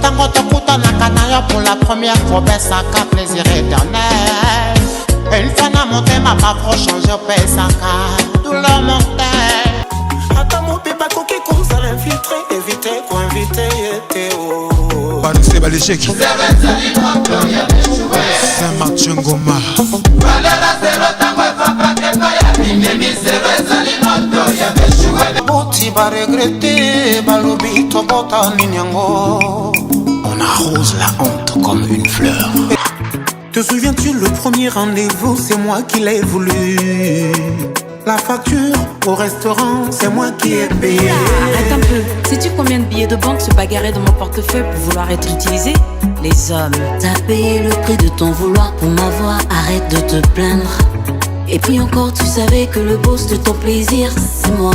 Tango tokuta na kanaya pour la première fois, ça ka plaisir éternel. Une fois na monté ma pas trop changer au pesaka douleur mortelle. Attends mon pépa coquille qu'on s'en infiltré, éviter qu'on invite était oh. Pas de c'est l'échec. Saint-Martin Ngoma. Boti ba regretter, balobi to bota ninyango. On arrose la honte comme une fleur. Te souviens-tu le premier rendez-vous, c'est moi qui l'ai voulu. La facture au restaurant, c'est moi qui ai payé. Arrête un peu. Sais-tu combien de billets de banque se bagarraient dans mon portefeuille pour vouloir être utilisés? Les hommes. T'as payé le prix de ton vouloir pour m'avoir, arrête de te plaindre. Et puis encore, tu savais que le boss de ton plaisir, c'est moi.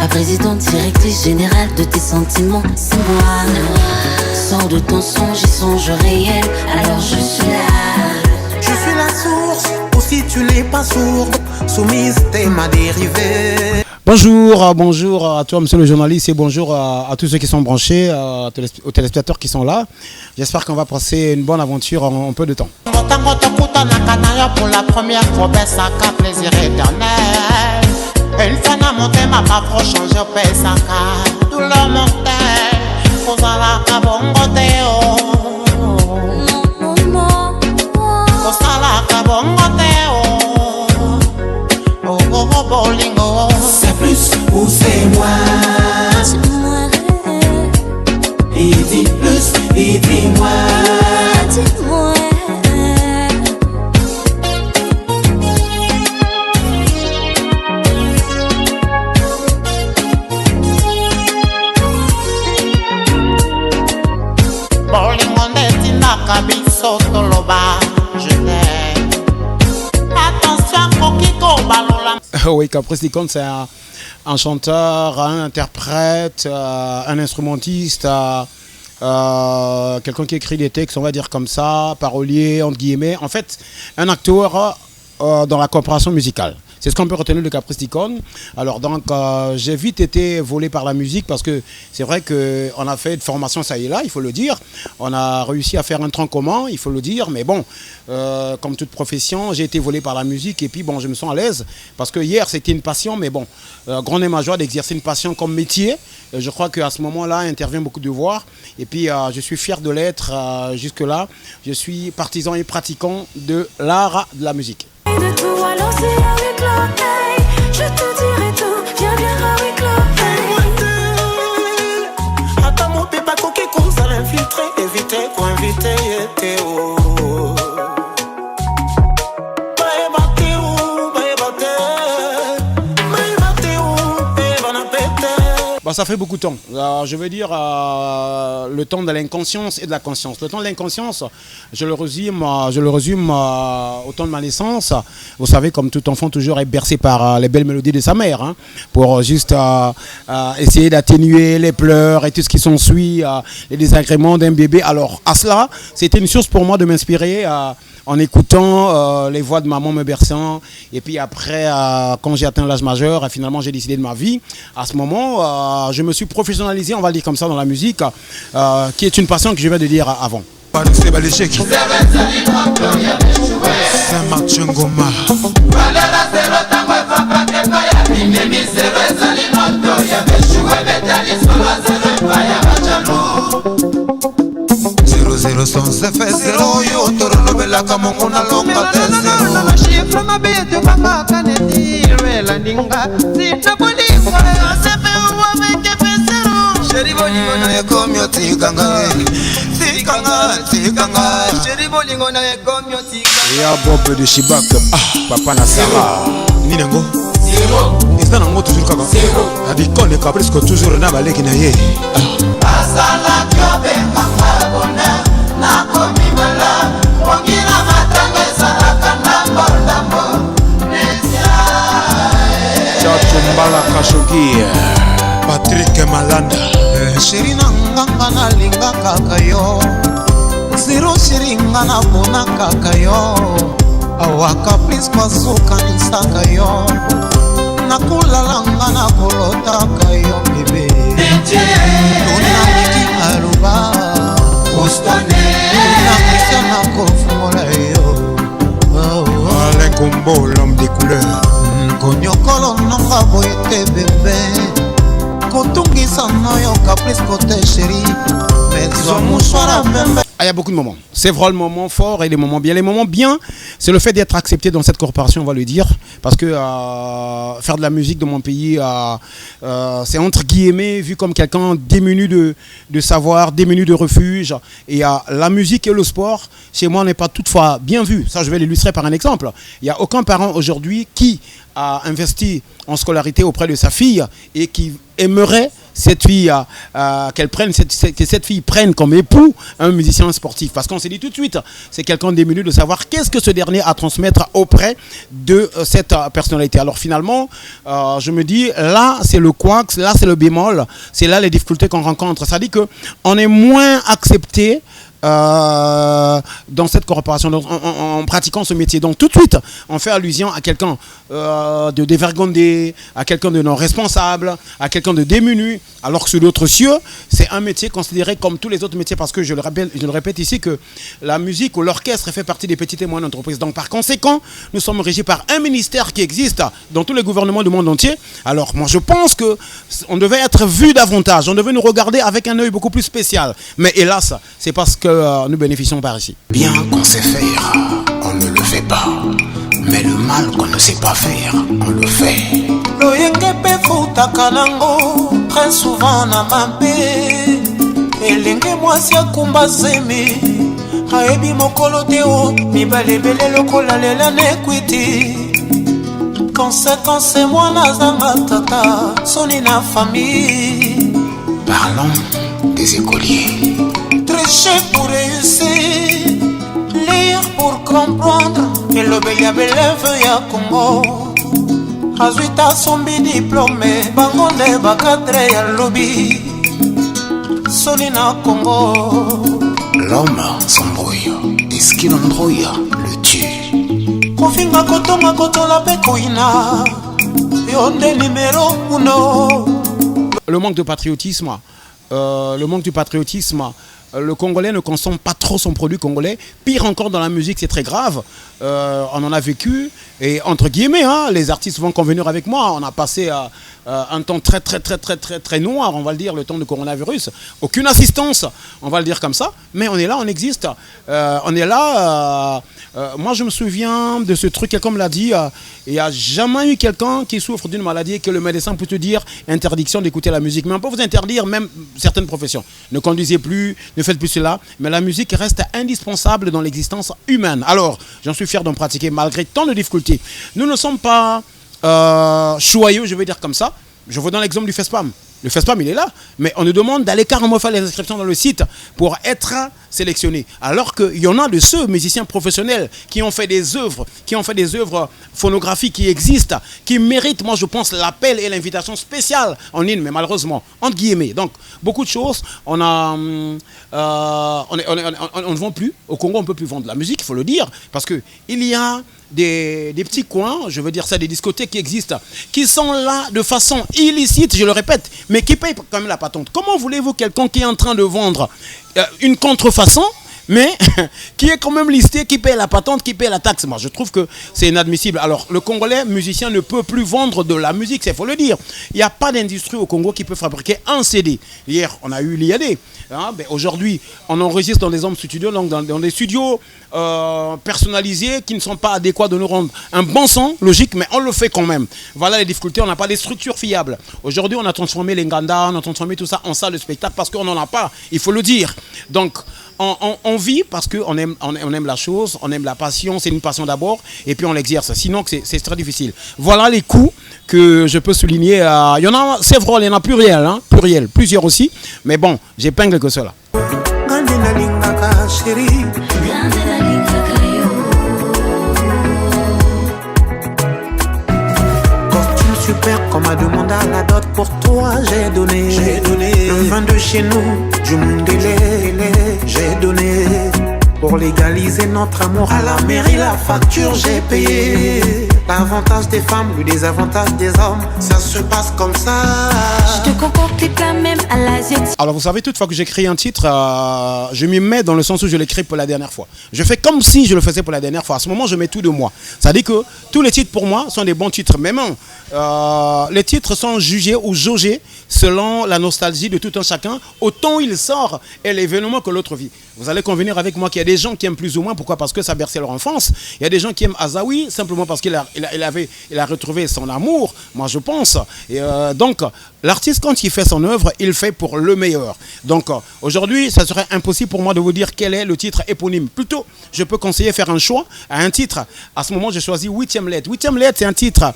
La présidente directrice générale de tes sentiments, c'est moi. Sors de ton songe et songe réel, alors je suis là. Je suis la source, aussi tu n'es pas sourde. Soumise, t'es ma dérivée. Bonjour, bonjour à toi monsieur le journaliste et bonjour à tous ceux qui sont branchés, aux téléspectateurs qui sont là. J'espère qu'on va passer une bonne aventure en peu de temps. Tango tokuta na kanaya pour la première fois, ça ka plaisir éternel. Une fois na monté ma pas trop changer au pesaka douleur mortelle. Kozala ka bongo te o. Kozala ka bongo te o. Oh oh oh bolingo. C'est plus ou c'est moins. C'est moi. Il dit plus, il dit moins. Dis-moi. Bolingo ndetinda kabiso toloba je t'aime. Attention kokiko balola. Oui, Caprice Icône, c'est un chanteur, un interprète, un instrumentiste, quelqu'un qui écrit des textes, on va dire comme ça, parolier, entre guillemets. En fait, un acteur dans la coopération musicale. C'est ce qu'on peut retenir de Caprice Icône. Alors donc, j'ai vite été volé par la musique parce que c'est vrai qu'on a fait de formation ça et là, il faut le dire. On a réussi à faire un tronc commun, il faut le dire. Mais bon, comme toute profession, j'ai été volé par la musique et puis bon, je me sens à l'aise parce que hier c'était une passion, mais bon, grande est ma joie d'exercer une passion comme métier. Je crois qu'à ce moment-là, intervient beaucoup de devoirs et puis je suis fier de l'être jusque-là. Je suis partisan et pratiquant de l'art de la musique. De tout à lancer avec l'oreille, je te dirai tout, viens avec l'oreille. Attends mon pépa coquille qu'on s'en infiltré, éviter qu'on invite était oh. Bah, ça fait beaucoup de temps. Je veux dire le temps de l'inconscience et de la conscience. Le temps de l'inconscience, je le résume au temps de ma naissance. Vous savez, comme tout enfant toujours est bercé par les belles mélodies de sa mère, hein, pour juste essayer d'atténuer les pleurs et tout ce qui s'ensuit, les désagréments d'un bébé. Alors à cela, c'était une source pour moi de m'inspirer en écoutant les voix de maman me berçant. Et puis après, quand j'ai atteint l'âge majeur, finalement j'ai décidé de ma vie. À ce moment, je me suis professionnalisé, on va le dire comme ça, dans la musique, qui est une passion que je viens de dire avant. Pas de c'est l'échec. Saint-Martin Ngoma. Sans effet zéro yo toro bela kama ngona longa tese la chiffre ma bête mama kaneti rela ninga sita bolingo sefe wa meke pesero sheri bolingo na komyo tikanga sheri bolingo na komyo tikanga ya bob de Chibak papa na Sarah ninengo zéro isa nango toujours kaka zéro abikone ka presque toujours na baleki na ye Asala kabe kaka bona. Nakomibala, ongina matanga salaka nambo nesia. Chatumbala Kashogi, Patrick Malanda. Sheri na nganga na linga kaka yo. Zero sheri ngana bona kaka yo. Awaka please masuka nisaka yo. Nakula ngana kolota kayo bebe. Tuna miki aruba. plus côté chéri. Mais zwa mouchoir pembe. Ah, il y a beaucoup de moments. C'est vraiment le moment fort et les moments bien. Les moments bien, c'est le fait d'être accepté dans cette corporation, on va le dire. Parce que faire de la musique dans mon pays, c'est entre guillemets vu comme quelqu'un démuni de savoir, démuni de refuge. Et la musique et le sport, chez moi, n'est pas toutefois bien vu. Ça, je vais l'illustrer par un exemple. Il n'y a aucun parent aujourd'hui qui a investi en scolarité auprès de sa fille et qui aimerait cette fille que cette fille prenne comme époux un musicien sportif, parce qu'on s'est dit tout de suite c'est quelqu'un démuni de savoir qu'est-ce que ce dernier a à transmettre auprès de cette personnalité. Alors finalement je me dis là c'est le couac, là c'est le bémol, c'est là les difficultés qu'on rencontre. Ça dit que on est moins accepté dans cette corporation, en pratiquant ce métier. Donc tout de suite, on fait allusion à quelqu'un de dévergondé, à quelqu'un de non responsable, à quelqu'un de démuni, alors que sur d'autres cieux, c'est un métier considéré comme tous les autres métiers, parce que je le répète ici que la musique ou l'orchestre fait partie des petites et moyennes entreprises. Donc par conséquent, nous sommes régis par un ministère qui existe dans tous les gouvernements du monde entier. Alors moi je pense que on devait être vu davantage, on devait nous regarder avec un œil beaucoup plus spécial. Mais hélas, c'est parce que nous bénéficions par ici. Bien qu'on sait faire, on ne le fait pas. Mais le mal qu'on ne sait pas faire, on le fait. Loyenge pe futaka nango très souvent na mabe. Elenge mwasi akumba zemi ayebi mokolo te o mibale ebele lokola lela nekwiti. Conséquence moi nazanga tata soni na famille. Parlons des écoliers. Tricher pour réussir, lire pour comprendre. Et le beya beleve ya Congo azuita sombi diplômé bangonde bakadre ya lobby soni na Congo. L'homme s'embrouille, et ce qu'il embrouille le tue. Kofinga kotonga kotola pe koina yonde numéro 1. Le manque de patriotisme, le Congolais ne consomme pas trop son produit congolais. Pire encore dans la musique, c'est très grave. On en a vécu. Et entre guillemets, les artistes vont convenir avec moi. On a passé un temps très noir, on va le dire, le temps du coronavirus. Aucune assistance, on va le dire comme ça. Mais on est là, on existe. On est là. Moi, je me souviens de ce truc, quelqu'un me l'a dit. Il n'y a jamais eu quelqu'un qui souffre d'une maladie et que le médecin peut te dire interdiction d'écouter la musique. Mais on peut vous interdire même certaines professions. Ne conduisez plus, ne faites plus cela. Mais la musique reste indispensable dans l'existence humaine. Alors, j'en suis fier d'en pratiquer malgré tant de difficultés. Nous ne sommes pas choyeux, je vais dire comme ça. Je vous donne l'exemple du FESPAM. Le FESPAM, il est là, mais on nous demande d'aller carrément faire les inscriptions dans le site pour être sélectionné. Alors qu'il y en a de ceux musiciens professionnels qui ont fait des œuvres, phonographiques qui existent, qui méritent, moi je pense, l'appel et l'invitation spéciale en ligne, mais malheureusement, entre guillemets. Donc, beaucoup de choses, on ne vend plus. Au Congo, on ne peut plus vendre de la musique, il faut le dire, parce qu'il y a des petits coins, je veux dire ça, des discothèques qui existent, qui sont là de façon illicite, je le répète, mais qui payent quand même la patente. Comment voulez-vous quelqu'un qui est en train de vendre une contrefaçon, mais qui est quand même listé, qui paye la patente, qui paye la taxe? Moi, je trouve que c'est inadmissible. Alors, le Congolais musicien ne peut plus vendre de la musique, il faut le dire. Il n'y a pas d'industrie au Congo qui peut fabriquer un CD. Hier, on a eu l'IAD. Aujourd'hui, on enregistre dans des home studios, donc dans des studios personnalisés qui ne sont pas adéquats de nous rendre un bon son, logique, mais on le fait quand même. Voilà les difficultés, on n'a pas des structures fiables. Aujourd'hui, on a transformé les Nganda, on a transformé tout ça en salle de spectacle parce qu'on n'en a pas, il faut le dire. Donc, on vit parce qu'on aime la chose, on aime la passion, c'est une passion d'abord, et puis on l'exerce. Sinon, c'est très difficile. Voilà les coups que je peux souligner. Il y en a, c'est vrai, il y en a pluriel, plusieurs aussi, mais bon, j'épingle que cela. Super comme a demandé à la dot pour toi j'ai donné le vin de chez nous du Mundele j'ai donné pour légaliser notre amour à la mairie la facture j'ai payé L'avantage des femmes, le désavantage des hommes, ça se passe comme ça. Je te concocte tes plats même à l'asiatique. Alors vous savez, toute fois que j'écris un titre, je m'y mets dans le sens où je l'écris pour la dernière fois. Je fais comme si je le faisais pour la dernière fois. À ce moment, je mets tout de moi. Ça dit que tous les titres pour moi sont des bons titres. Mais non, les titres sont jugés ou jaugés selon la nostalgie de tout un chacun, au temps où il sort et l'événement que l'autre vit. Vous allez convenir avec moi qu'il y a des gens qui aiment plus ou moins. Pourquoi? Parce que ça berçait leur enfance. Il y a des gens qui aiment Azaoui simplement parce qu'il a retrouvé son amour, moi je pense. Et donc, l'artiste, quand il fait son œuvre, il fait pour le meilleur. Donc, aujourd'hui, ça serait impossible pour moi de vous dire quel est le titre éponyme. Plutôt, je peux conseiller faire un choix à un titre. À ce moment, j'ai choisi 8e lettre. 8e lettre, c'est un titre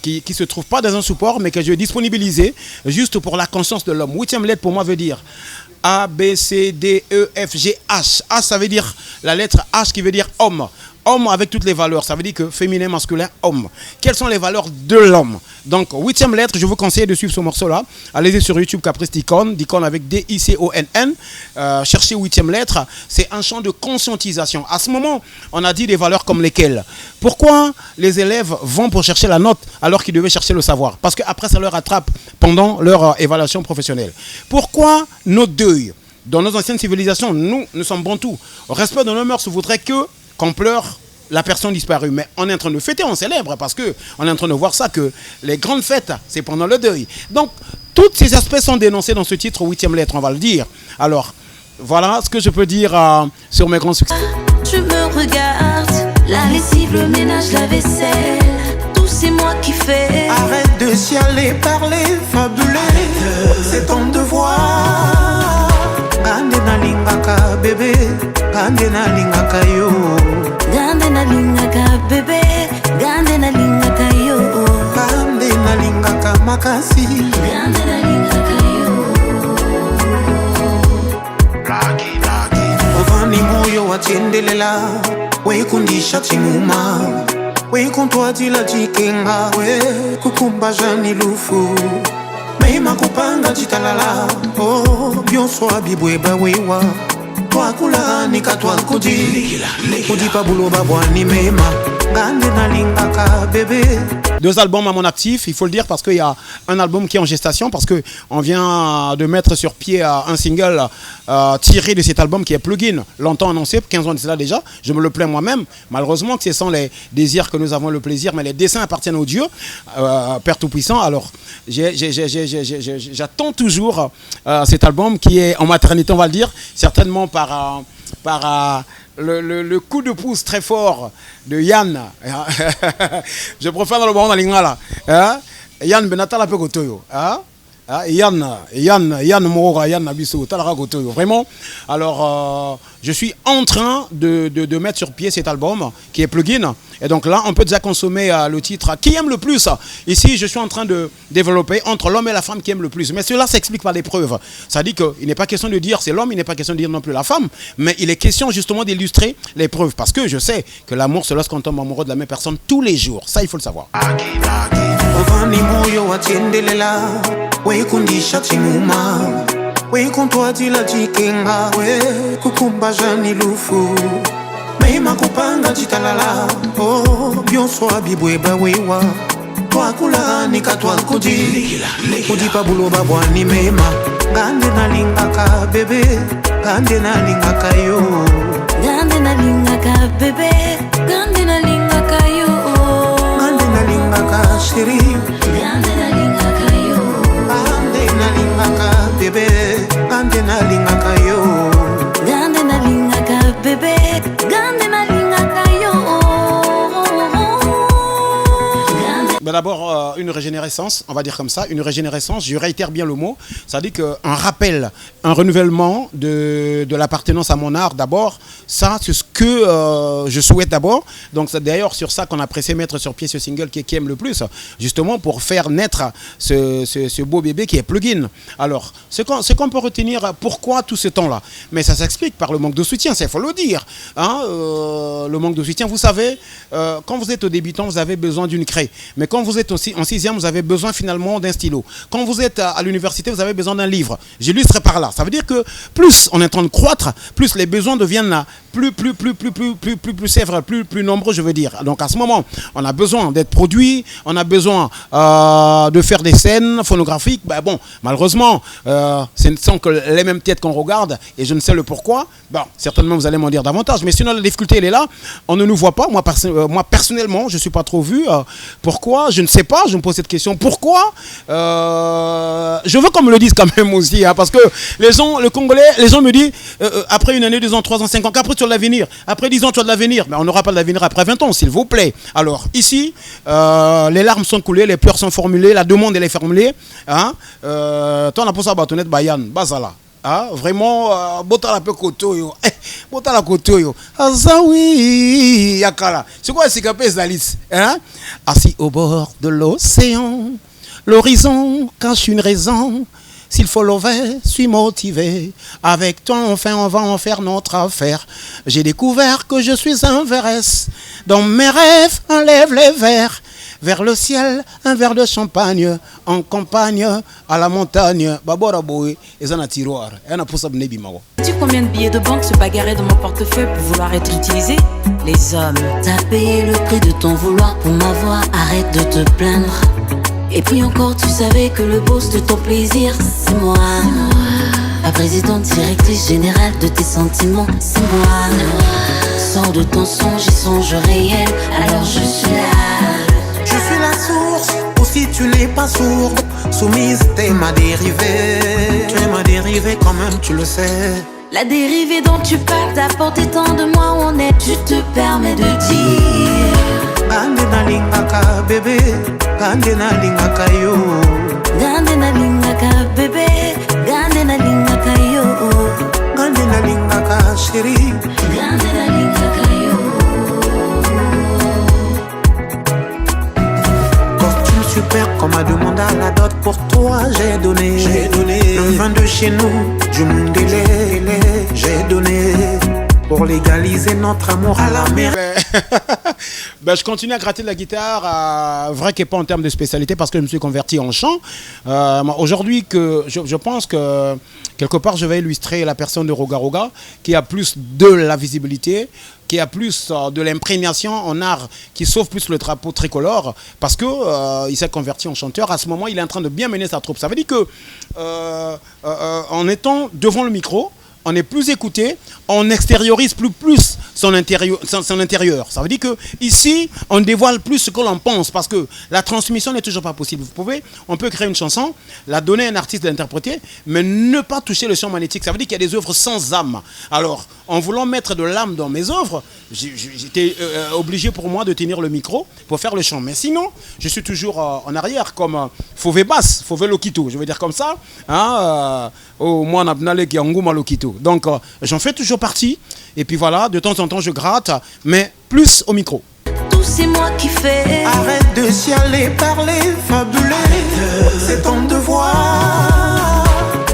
qui ne se trouve pas dans un support, mais que je vais disponibiliser juste pour la conscience de l'homme. 8e lettre, pour moi, veut dire A, B, C, D, E, F, G, H. H, ça veut dire la lettre H qui veut dire homme. Homme avec toutes les valeurs, ça veut dire que féminin, masculin, homme. Quelles sont les valeurs de l'homme? Donc, 8e lettre, je vous conseille de suivre ce morceau-là. Allez-y sur YouTube, Caprice d'Icône, d'Icône avec D-I-C-O-N-N. Cherchez 8e lettre, c'est un champ de conscientisation. À ce moment, on a dit des valeurs comme lesquelles. Pourquoi les élèves vont pour chercher la note alors qu'ils devaient chercher le savoir? Parce qu'après, ça leur attrape pendant leur évaluation professionnelle. Pourquoi nos deuils? Dans nos anciennes civilisations, nous sommes bantous. Au respect de nos mœurs, on voudrait qu'on pleure la personne disparue. Mais on est en train de fêter, on célèbre, parce qu'on est en train de voir ça, que les grandes fêtes, c'est pendant le deuil. Donc, tous ces aspects sont dénoncés dans ce titre 8e lettre, on va le dire. Alors, voilà ce que je peux dire sur mes grands succès. Tu me regardes, la lessive, le ménage, la vaisselle, tout c'est moi qui fais. Arrête de chialer, parler, fabuler, c'est ton devoir. Gande na lingaka bébé, gande na lingaka yo. Gande na lingaka bébé, gande na lingaka yo. Gande na lingaka makasi, gande na lingaka yo. Ovani moyo watiendelela, wekundisha chinguma, wekontwatila chikenga, we kukumba jani lufu. Mema kupanga chitalala, oh, byonswa bibweba wewa. Twakula nikatwa kudi, kudi pabuloba bwani mema. Gande na lingaka bébé. 2 albums à mon actif, il faut le dire, parce qu'il y a un album qui est en gestation, parce qu'on vient de mettre sur pied un single tiré de cet album qui est Plugin, longtemps annoncé, 15 ans de cela déjà. Je me le plains moi-même. Malheureusement que ce sont les désirs que nous avons le plaisir, mais les dessins appartiennent au Dieu, Père Tout-Puissant. Alors, j'attends toujours cet album qui est en maternité, on va le dire, certainement par le coup de pouce très fort de Yann. Je préfère dans le moment dans l'ingala. Yann Benatala Pegotoyo. Yann Moura, Yann Nabiso, Talara Gotoyo. Vraiment. Alors, je suis en train de mettre sur pied cet album qui est Plugin. Et donc là, on peut déjà consommer le titre qui aime le plus. Ici, je suis en train de développer entre l'homme et la femme qui aime le plus. Mais cela s'explique par des preuves. Ça dit qu'il n'est pas question de dire c'est l'homme, il n'est pas question de dire non plus la femme. Mais il est question justement d'illustrer les preuves. Parce que je sais que l'amour, c'est lorsqu'on tombe amoureux de la même personne tous les jours. Ça, il faut le savoir. Ovani moyo watiendelela, wekundisha chinguma, wekontwatila chikenga, we kukumba jani lufu. Mema kupanga chitalala, oh, byonswa bibweba wewa. Twakula nikatwa kudi, kudi pabuloba bwani mema. Gande na lingaka bébé, gande na lingaka yo. Gande na lingaka bébé, gande na lingaka yo. Gande na lingaka chérie, gande na lingaka yo. Gande na lingaka bébé, gande na lingaka yo. Gande na lingaka bébé, gande na lingaka yo. Ben d'abord, une régénérescence, on va dire comme ça, une régénérescence, je réitère bien le mot, ça dit qu'un rappel, un renouvellement de l'appartenance à mon art d'abord, ça c'est ce que je souhaite d'abord, donc c'est d'ailleurs sur ça qu'on a pressé mettre sur pied ce single qui aime le plus, justement pour faire naître ce beau bébé qui est Plugin. Alors, ce qu'on peut retenir, pourquoi tout ce temps-là? Mais ça s'explique par le manque de soutien, il faut le dire, hein, le manque de soutien, vous savez, quand vous êtes au débutant, vous avez besoin d'une craie, mais quand quand vous êtes aussi en 6e, vous avez besoin finalement d'un stylo. Quand vous êtes à l'université, vous avez besoin d'un livre. J'illustre par là. Ça veut dire que plus on est en train de croître, plus les besoins deviennent plus sévères, plus nombreux, je veux dire. Donc à ce moment, on a besoin d'être produit, on a besoin de faire des scènes phonographiques. Ben bon, malheureusement, ce ne sont que les mêmes têtes qu'on regarde et je ne sais le pourquoi. Bon, certainement vous allez m'en dire davantage, mais sinon la difficulté elle est là. On ne nous voit pas. Moi personnellement, je ne suis pas trop vu. Pourquoi? Je ne sais pas. Je me pose cette question. Pourquoi? Je veux qu'on me le dise quand même aussi, hein, parce que les gens, le Congolais, les gens me disent après une année, 2 ans, 3 ans, 5 ans, qu'après tu as de l'avenir. Après 10 ans, tu as de l'avenir. Mais on n'aura pas de l'avenir après 20 ans, s'il vous plaît. Alors ici, les larmes sont coulées, les pleurs sont formulées, la demande elle est formulée. Hein? Toi, on a pour ça bâtonnette Bayan, Bazala. Ah, vraiment, bota la peu koto yo, bota la koto yo, azawi yakala. C'est quoi c'est capé Zalis, hein? Assis au bord de l'océan, l'horizon cache une raison. S'il faut lever, suis motivé. Avec toi, enfin, on va en faire notre affaire. J'ai découvert que je suis un verres. Dans mes rêves, enlève les verres. Vers le ciel, un verre de champagne. En campagne, à la montagne. Babora boy, et un tiroir. Sais-tu combien de billets de banque se bagarraient dans mon portefeuille pour vouloir être utilisés? Les hommes. T'as payé le prix de ton vouloir pour m'avoir, arrête de te plaindre. Et puis encore, tu savais que le boss de ton plaisir, c'est moi. La présidente directrice générale de tes sentiments, c'est moi. Sors de ton songe et songe réel, alors je suis là. Je suis la source, aussi tu n'es pas sourde. Soumise, t'es ma dérivée. Tu es ma dérivée quand même, tu le sais. La dérivée dont tu parles, t'as porté tant de moi où on est. Je te permets de dire Gande na lingaka bébé, gande na lingaka yo. Gande na lingaka bébé, gande na lingaka yo. Gande na lingaka chérie, gande na lingaka yo. Costume super qu'on m'a demandé à la dot, pour toi j'ai donné. Le vin de chez nous, du Mundele, j'ai donné. Pour légaliser notre amour à la mer. Ben, je continue à gratter la guitare, vrai qu'il n'est pas en termes de spécialité parce que je me suis converti en chant. Aujourd'hui, je pense que quelque part, je vais illustrer la personne de Roga Roga qui a plus de la visibilité, qui a plus de l'imprégnation en art, qui sauve plus le drapeau tricolore parce qu'il s'est converti en chanteur. À ce moment, il est en train de bien mener sa troupe. Ça veut dire que en étant devant le micro, on est plus écouté, on extériorise plus son intérieur. Ça veut dire que ici, on dévoile plus ce que l'on pense parce que la transmission n'est toujours pas possible. On peut créer une chanson, la donner à un artiste d'interpréter, mais ne pas toucher le champ magnétique. Ça veut dire qu'il y a des œuvres sans âme. Alors, en voulant mettre de l'âme dans mes œuvres, j'étais obligé pour moi de tenir le micro pour faire le chant. Mais sinon, je suis toujours en arrière comme Fauvé Basse, Fauvé Lokito. Je veux dire comme ça. Hein, moi, Nabnale qui Angouma Lokito. Donc, j'en fais toujours partie. Et puis voilà, de temps en temps, je gratte, mais plus au micro. Tout c'est moi qui fais. Arrête de chialer, parler, fabuler. C'est ton devoir.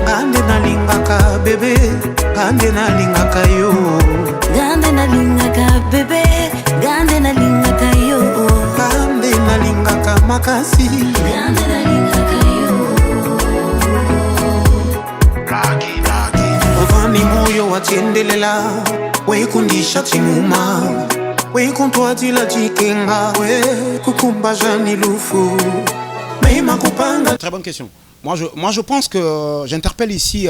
Gande na lingaka bébé, gande na lingaka yo. Gande na lingaka bébé, gande na lingaka yo. Gande na lingaka makasi, gande na lingaka yo. Ovani moyo watiendelela, weikundisha chimuma, weikuntwatila chikenga, we kukumba jani lufu, meima kupanga. Très bonne question. Moi, je pense que j'interpelle ici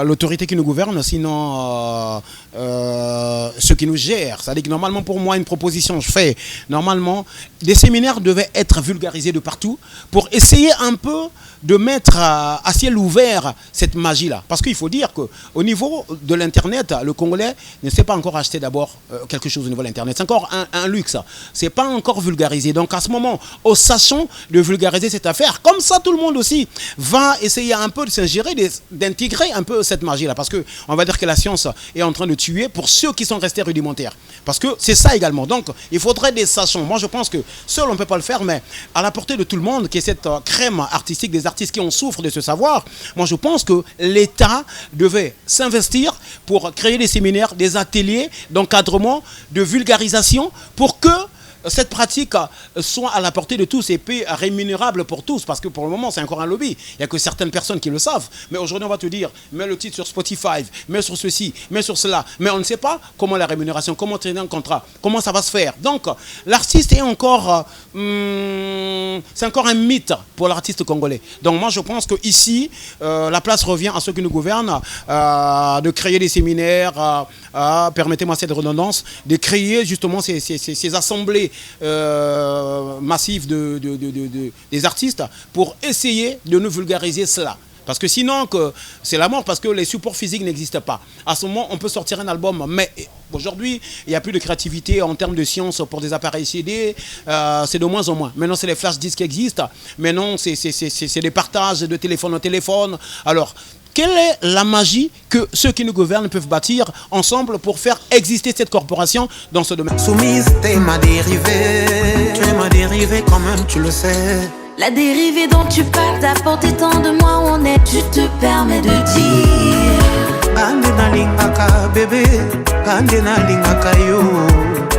l'autorité qui nous gouverne, sinon ceux qui nous gèrent. C'est-à-dire que normalement, pour moi, une proposition, je fais, normalement, des séminaires devaient être vulgarisés de partout pour essayer un peu de mettre à ciel ouvert cette magie-là. Parce qu'il faut dire qu'au niveau de l'Internet, le Congolais ne sait pas encore acheter d'abord quelque chose au niveau de l'Internet. C'est encore un luxe. C'est pas encore vulgarisé. Donc à ce moment, sachons de vulgariser cette affaire. Comme ça, tout le monde aussi va essayer un peu de s'ingérer, d'intégrer un peu cette magie-là. Parce qu'on va dire que la science est en train de tuer pour ceux qui sont restés rudimentaires. Parce que c'est ça également. Donc il faudrait des sachants. Moi, je pense que seul on ne peut pas le faire, mais à la portée de tout le monde, qui est cette crème artistique des artistes qui en souffrent de ce savoir, moi je pense que l'État devait s'investir pour créer des séminaires, des ateliers d'encadrement, de vulgarisation pour que cette pratique soit à la portée de tous et puis rémunérable pour tous, parce que pour le moment c'est encore un lobby, il n'y a que certaines personnes qui le savent, mais aujourd'hui on va te dire, mets le titre sur Spotify, mets sur ceci, mets sur cela, mais on ne sait pas comment la rémunération, comment traiter un contrat, comment ça va se faire. Donc l'artiste est encore, c'est encore un mythe pour l'artiste congolais. Donc moi je pense que ici la place revient à ceux qui nous gouvernent, de créer des séminaires, permettez-moi cette redondance, de créer justement ces assemblées massives des artistes pour essayer de nous vulgariser cela. Parce que sinon, c'est la mort, parce que les supports physiques n'existent pas. À ce moment, on peut sortir un album, mais aujourd'hui, il n'y a plus de créativité en termes de science pour des appareils CD. C'est de moins en moins. Maintenant, c'est les flash disques qui existent. Maintenant, c'est des partages de téléphone en téléphone. Alors, quelle est la magie que ceux qui nous gouvernent peuvent bâtir ensemble pour faire exister cette corporation dans ce domaine? Soumise, t'es ma dérivée. Tu es ma dérivée quand même, tu le sais. La dérivée dont tu parles, t'as porté tant de moi où on est. Je te permets de dire Gandena lingaka bébé, Gandena lingaka yo.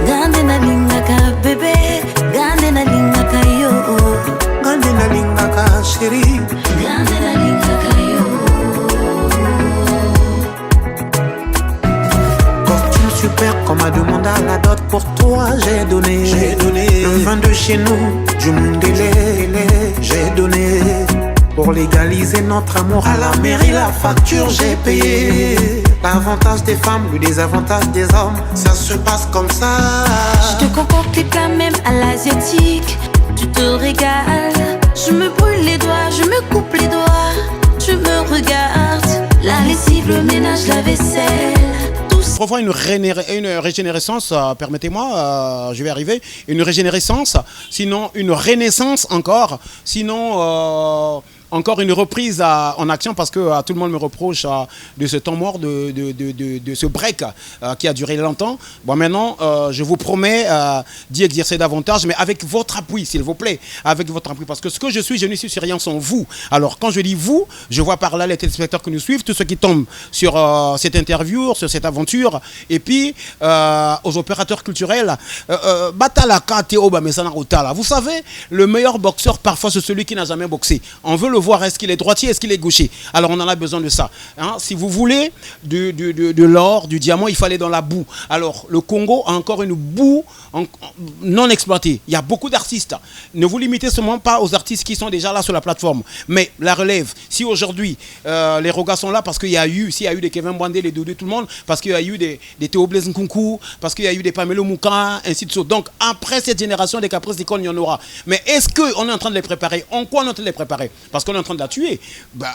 Gandena lingaka bébé, Gandena lingaka yo. Gandena lingaka chérie, Gandena lingaka yo. Costume super qu'on m'a demandé à la dot, pour toi j'ai donné. Le vin de chez nous, du Mundele, j'ai donné. Pour légaliser notre amour à la mairie, la facture j'ai payé. L'avantage des femmes, le désavantage des hommes, ça se passe comme ça. Je te concocte les plats même à l'asiatique. Tu te régales. Je me brûle les doigts, je me coupe les doigts. Tu me regardes. La lessive, le ménage, la vaisselle. Pour voir une régénérescence, permettez-moi, je vais arriver, une régénérescence, sinon une renaissance encore, sinon encore une reprise en action, parce que tout le monde me reproche de ce temps mort, de ce break qui a duré longtemps. Bon, maintenant, je vous promets d'y exercer davantage, mais avec votre appui, s'il vous plaît, avec votre appui, parce que ce que je suis, je ne suis sur rien sans vous. Alors, quand je dis vous, je vois par là les téléspectateurs qui nous suivent, tous ceux qui tombent sur cette interview, sur cette aventure, et puis aux opérateurs culturels. Vous savez, le meilleur boxeur, parfois, c'est celui qui n'a jamais boxé. On veut le voir, est-ce qu'il est droitier, est-ce qu'il est gaucher. Alors on en a besoin de ça, hein? Si vous voulez de l'or, du diamant, il faut aller dans la boue. Alors le Congo a encore une boue non exploitée. Il y a beaucoup d'artistes. Ne vous limitez seulement pas aux artistes qui sont déjà là sur la plateforme, mais la relève. Si aujourd'hui les Rogas sont là parce qu'il y a eu, s'il y a eu des Kevin Bwandé, les Doudou, tout le monde, parce qu'il y a eu des Théo Blaise Nkunku, parce qu'il y a eu des Pamelo Mouka, ainsi de suite. Donc après cette génération des Caprices d'Icône, il y en aura. Mais est-ce qu'on est en train de les préparer? En quoi on est en train de les préparer? Parce qu'on est en train de la tuer.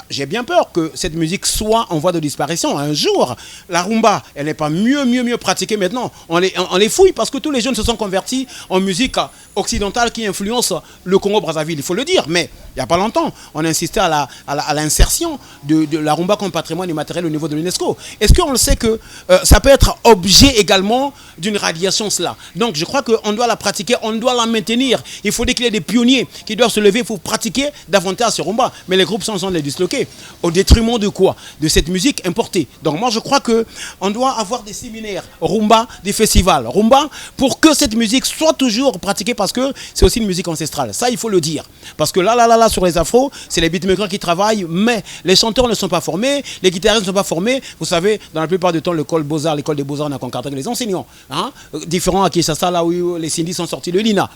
J'ai bien peur que cette musique soit en voie de disparition. Un jour, la rumba, elle n'est pas mieux pratiquée maintenant. On les fouille parce que tous les jeunes se sont convertis en musique occidentale qui influence le Congo-Brazzaville, il faut le dire. Mais il n'y a pas longtemps, on a insisté à l'insertion de la rumba comme patrimoine immatériel au niveau de l'UNESCO. Est-ce qu'on le sait que ça peut être objet également d'une radiation, cela? Donc je crois qu'on doit la pratiquer, on doit la maintenir. Il faudrait qu'il y ait des pionniers qui doivent se lever pour pratiquer davantage ce rumba. Mais les groupes sont en train de les disloquer. Au détriment de quoi? De cette musique importée. Donc moi je crois qu'on doit avoir des séminaires rumba, des festivals rumba, pour que cette musique soit toujours pratiquée, parce que c'est aussi une musique ancestrale. Ça, il faut le dire. Parce que là, sur les afros, c'est les beatmakers qui travaillent, mais les chanteurs ne sont pas formés, les guitaristes ne sont pas formés. Vous savez, dans la plupart du temps, l'école Beaux-Arts, l'école des Beaux-Arts n'a qu'encadré les enseignants. Hein? Différents à Kinshasa, là où les Sindis sont sortis de l'INA.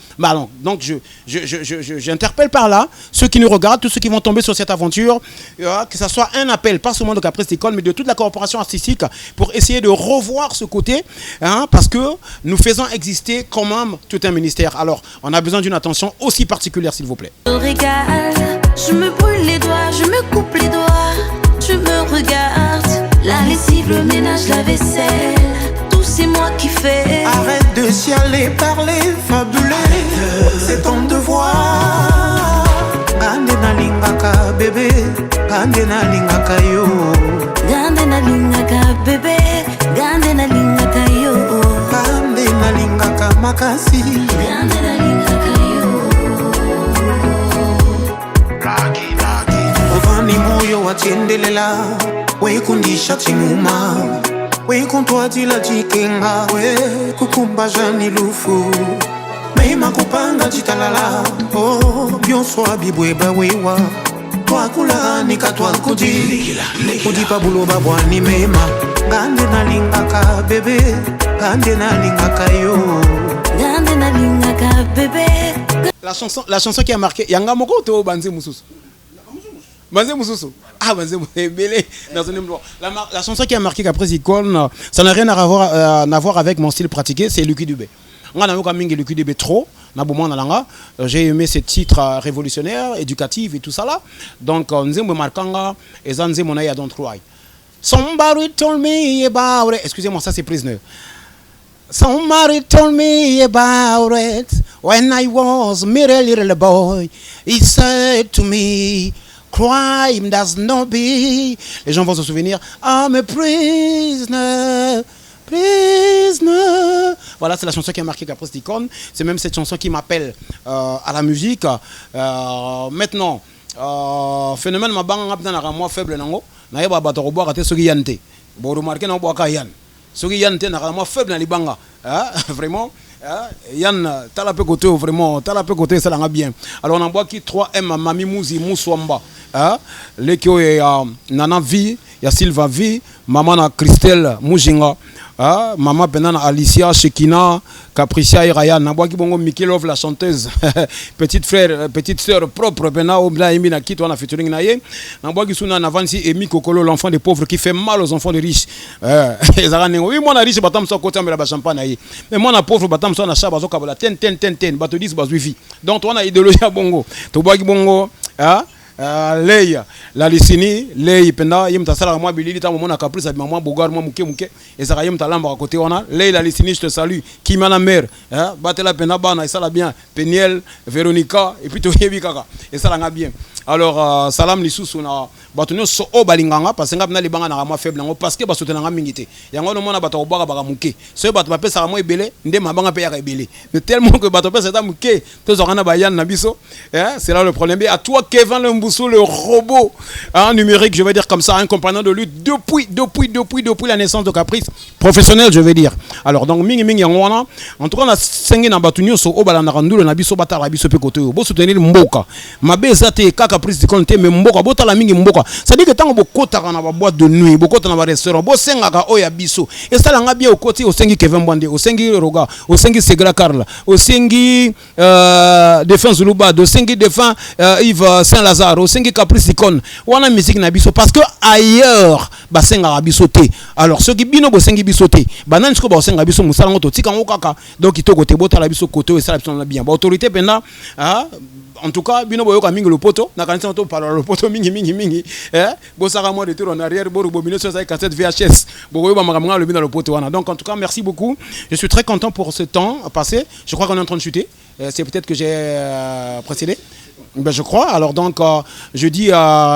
Donc, j'interpelle par là ceux qui nous regardent, tous ceux qui vont tomber sur cette aventure, que ce soit un appel, pas seulement de Caprice d'École, mais de toute la coopération artistique, pour essayer de revoir ce côté, hein, parce que nous faisons exister quand même tout un ministère. Alors, on a besoin d'une attention aussi particulière, s'il vous plaît. Je régale, je me brûle les doigts, je me coupe les doigts. Tu me regardes, la lessive, le ménage, la vaisselle, tout c'est moi qui fais. Arrête de chialer, parler, fabuler, c'est ton devoir. Gandena lingaka bébé, Gandena lingaka yo. Gandena lingaka bébé, Gandena lingaka yo. Gandena lingaka makasi, Gandena lingaka yo. Ovani moyo watiendelela, wekundisha chinguma, wekuntwatila chikenga, we kukumba jani lufu. naima kupanga chitalala oh byoswa bibweba wewa twakula nikatwa kudi kudipa buloba bwani mema gande nalingaka bebe gande nalingaka yo gande nalingaka bébé. La chanson qui a marqué Yanga Moko to Banze Mususu. Banze Mususu. Ah, Banze Mususu. La chanson qui a marqué qu'après Icône, ça n'a rien à voir avec mon style pratiqué, c'est Lucky Dubé. Lucky Dubé trop. J'ai aimé ces titres révolutionnaires, éducatifs et tout ça là. Donc, Nzembe Markanga et Zanze Monaï Don't Cry. Somebody told me about it. Excusez-moi, ça c'est Prisoner. Somebody told me about it when I was a little boy. He said to me, crime does not be. Les gens vont se souvenir. I'm a prisoner, prisoner. Voilà, c'est la chanson qui a marqué Caprice d'Icône. C'est même cette chanson qui m'appelle à la musique. Maintenant, phénomène ma bang dans la moi faible nango. Na yeba bato ko boka te soki yante. Bo remarquer na boka yan. Soki Yann te na faible na libanga, vraiment, Yann t'as la peu côté vraiment, t'as la peu côté ça l'a bien. Alors on en boit qui 3M Mami Mouzi Mouswamba, les qui Nana Vi, ya Silva Vi, maman na Christelle Moujinga, maman Penana Alicia Shekina, Capricia et Ryan, na boit qui bongo Mickey Love la chanteuse, petite frère, petite sœur propre Pena Obla Emi na qui toi na featuring na ye, na boit qui suna na Vansi Emi Kokolo l'enfant des pauvres qui fait mal aux enfants des riches. Oui, moi, riche, batam so côté mais la champagne. Mais moi, pauvre, batam so na chaba so kabala ten. Bato 10 bas wifi. Donc, on a idéologie à bongo. To bois bongo, Lei, la Licini, Lei, Penda, Yim Tassala, moi, Billy, ta maman a caprice, maman, Bogar, moi, Mouké, et Zarayim Talamba à côté, on a Lei, la Licini, je te salue, qui m'a la mère, Batela Penda, Bana, et ça l'a bien, Peniel, Véronica, et puis Toyebi Kaka, et ça l'a bien. Alors, Salam Lissous, on a battu so o balinganga, parce que n'a les bangs na ma faible, parce que bas soutenir la mingité. Yango no mona bato boga baga mouké. Ce bato m'appelle ça moi belé, ndé ma banga paye rebelle. Mais tellement que bato pèse ça mouké, tous orana bayan na biso, c'est là le problème. Et à toi Kevin Lemboussou, le robot numérique, je vais dire comme ça, un compagnon de lutte depuis la naissance de Caprice, professionnel, je vais dire. Alors donc mingi yangwana, en tout cas on a cinq na batunyo so o balana randulo na biso batala biso pe côté. Bo soutenir mboka. Ma bezate Caprice de Conte mais mboka botala mingi mboka. Ça dit que tant que beaucoup na ba boîte de nuit, beaucoup na ba restaurant, bo sengaka oya biso. Et ça langa bien au côté au sengi Kevin Bande, au sengi Roga, au sengi Segra Karl, au sengi Défense Zuluba, au sengi Défense Yves Saint-Lazare, au sengi Caprice Icône. Wana musique na biso parce que ailleurs ba senga biso te. Alors ceux qui bino bo sengi biso te, banan sko ba senga biso musala ngoto tika ngokaka. Donc ito côté botala biso côté et ça la biso na bien. Ba autorité pena en tout cas bino boyoka mingi le poto na kanisa to parler le poto mingi bo saka moi de tour en arrière bo bobino sur sa cassette VHS bo boyoba makamanga le bino le poto wana. Donc en tout cas merci beaucoup, je suis très content pour ce temps passé. Je crois qu'on est en train de chuter, c'est peut-être que j'ai précédé. Ben, je crois. Alors donc, je dis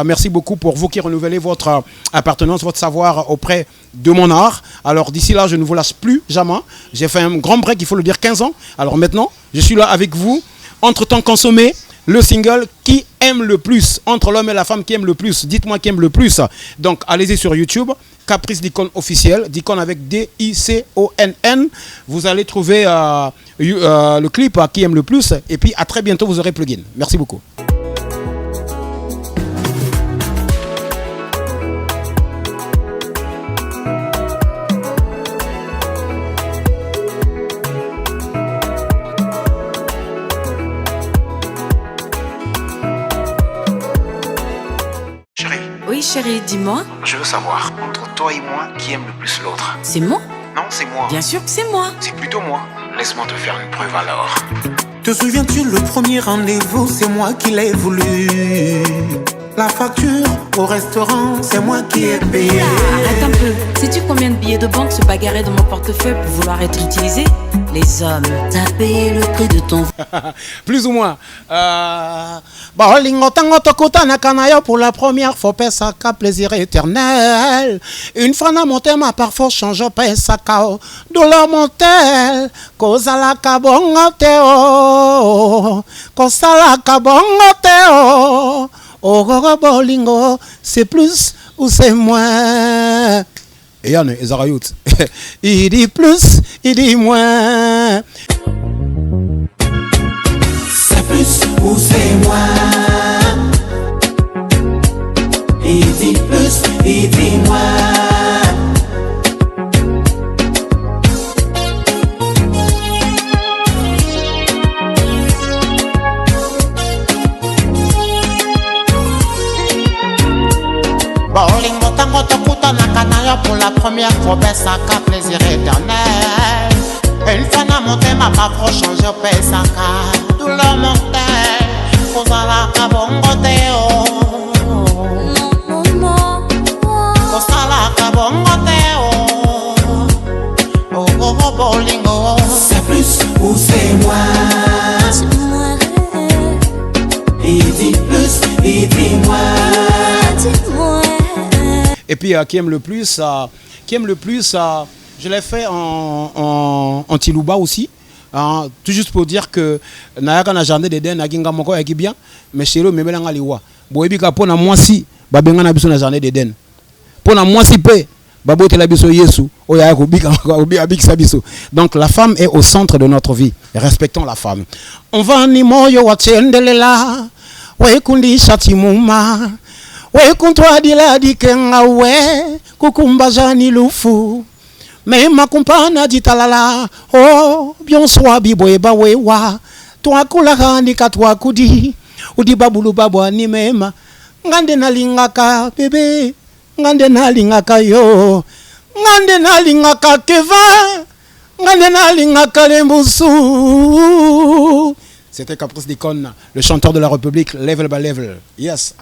merci beaucoup pour vous qui renouvelez votre appartenance, votre savoir auprès de mon art. Alors d'ici là, je ne vous lâche plus jamais. J'ai fait un grand break, il faut le dire, 15 ans. Alors maintenant, je suis là avec vous. Entre-temps, consommez le single qui aime le plus, entre l'homme et la femme qui aime le plus. Dites-moi qui aime le plus. Donc allez-y sur YouTube, Caprice d'Icône officiel, d'Icône avec D-I-C-O-N-N. Vous allez trouver le clip qui aime le plus. Et puis à très bientôt, vous aurez plugin. Merci beaucoup. Oui chérie, dis-moi. Je veux savoir, entre toi et moi, qui aime le plus l'autre? C'est moi? Non, c'est moi. Bien sûr que c'est moi. C'est plutôt moi. Laisse-moi te faire une preuve alors. Te souviens-tu le premier rendez-vous, c'est moi qui l'ai voulu. La facture au restaurant, c'est moi qui ai payé. Arrête un peu. Sais-tu combien de billets de banque se bagarraient dans mon portefeuille pour vouloir être utilisés? Les hommes. T'as payé le prix de ton... Plus ou moins. Pour la première fois, pesa ka plaisir éternel. Une fois na monté ma parfois change pesa ka douleur montel. Kozala kabongo teo. Kozala kabongo teo. Oh bolingo, c'est plus ou c'est moins. Et Yann, Ezarayout. Il dit plus, il dit moins. et dis-moi. Bolingo tango tokutanaka na yo pour la première fois, opesaka plaisir éternel. Une fois na motema bafro change opesaka douleur mortelle. Kozalaka bongo te kosalaka bongo te bolingo. C'est plus ou c'est moi? Et dis plus, et dis-moi. Et puis qui aime le plus, je l'ai fait en Tilouba aussi. Tout juste pour dire que Nayaka na jardin d'Eden na ginga moko ya kibia, mais chéro me belanga liwa. Boyebika pona mwasi babenga na biso na jardin d'Eden. Pona mwasi pe babotela biso Yesu oya ko bika abikisa biso. Donc la femme est au centre de notre vie. Respectons la femme. On va ni moyo wa tsendelela. We kundi shatimuma. We kuntwa dila dikenga we kukumba jani lufu. Mema kumpana jitalala. Oh bien soit biboeba wewa. Toi kula ni katwa kudi. Udi babulu babwa ni mema. Ngande nalingaka bebe. Ngande nalingaka yo. Ngande nalingaka keva. Ngande nalingaka lembusu. C'était Caprice d'Icône, le chanteur de la République, level by level. Yes.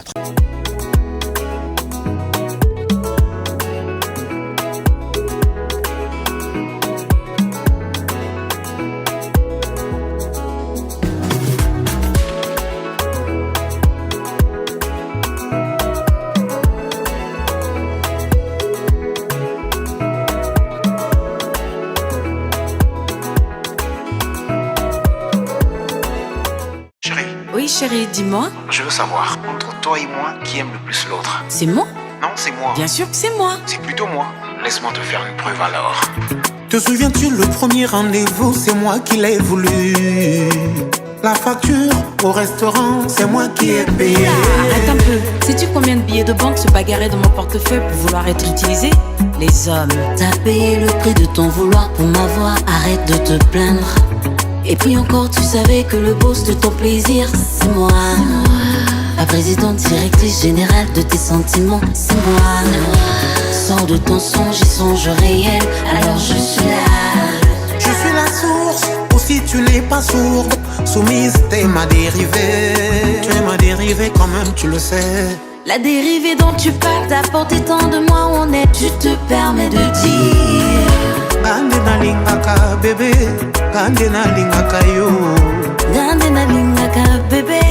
Oui chérie, dis-moi. Je veux savoir, entre toi et moi, qui aime le plus l'autre? C'est moi? Non, c'est moi. Bien sûr que c'est moi. C'est plutôt moi. Laisse-moi te faire une preuve alors. Te souviens-tu le premier rendez-vous, c'est moi qui l'ai voulu. La facture au restaurant, c'est moi qui ai payé. Arrête un peu. Sais-tu combien de billets de banque se bagarraient dans mon portefeuille pour vouloir être utilisés? Les hommes. T'as payé le prix de ton vouloir pour m'avoir, arrête de te plaindre. Et puis encore tu savais que le boss de ton plaisir c'est moi. La présidente directrice générale de tes sentiments c'est moi. Sors de ton songe et songe réel, alors je suis là. Je suis la source, aussi tu n'es pas sourde. Soumise, t'es ma dérivée. Tu es ma dérivée quand même, tu le sais. La dérivée dont tu parles t'a porté tant de moi on est, tu te permets de dire. Gande na lingaka bébé, gande na lingaka yo. Gande na lingaka bébé,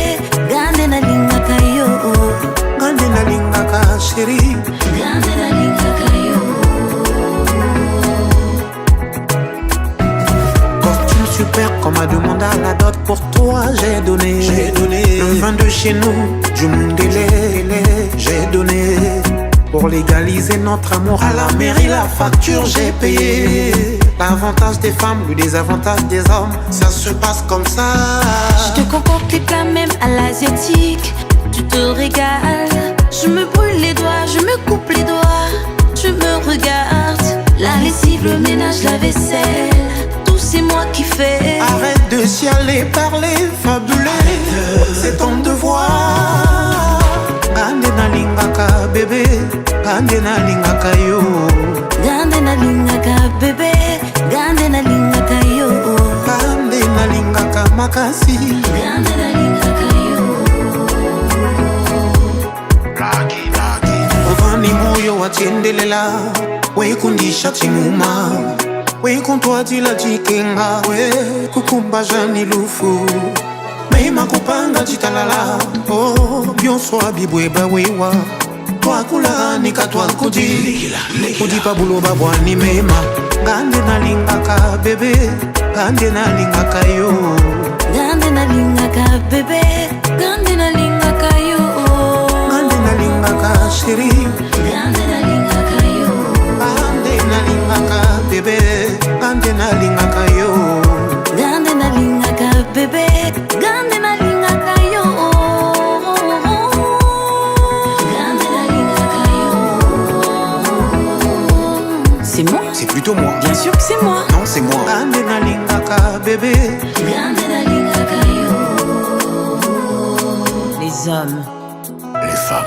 gande na lingaka yo. Gande na lingaka chérie, gande na lingaka yo. Costume super comme a demandé à la dot pour toi j'ai donné. Le vin de chez nous, du Mundele, j'ai donné. Pour légaliser notre amour à la mairie, la facture j'ai payé. L'avantage des femmes, le désavantage des hommes, ça se passe comme ça. Je te concocte les plats même à l'asiatique. Tu te régales. Je me brûle les doigts, je me coupe les doigts. Je me regarde. La lessive, le ménage, la vaisselle, tout c'est moi qui fais. Arrête de chialer, parler, fabuler. C'est ton devoir. Gande na lingaka bébé, gande na lingaka yo. Gande na lingaka bébé, gande na lingaka yo. Gande na lingaka makasi, gande na lingaka yo. Lagi, lagi. Ovani moyo watiendelela, we kundisha chimuma. We kuntwa dila jikenga, we kukumba jani lufu. Mema kupanga jitalala, oh, bien soit bibweba wewa. Toi kula nika toi kudi, kudi pabulo babwani mema. Gande na lingaka bébé, gande na lingaka yo. Gande na lingaka bébé, gande na lingaka yo. Gande na lingaka chérie, gande na lingaka yo. Gande na lingaka bébé, gande na lingaka yo. Gande na lingaka bébé, gande na lingaka yo. Gande na lingaka yo. C'est plutôt moi. Bien sûr que c'est moi. Non, c'est moi. Ande nalingaka bébé. Les hommes. Les femmes.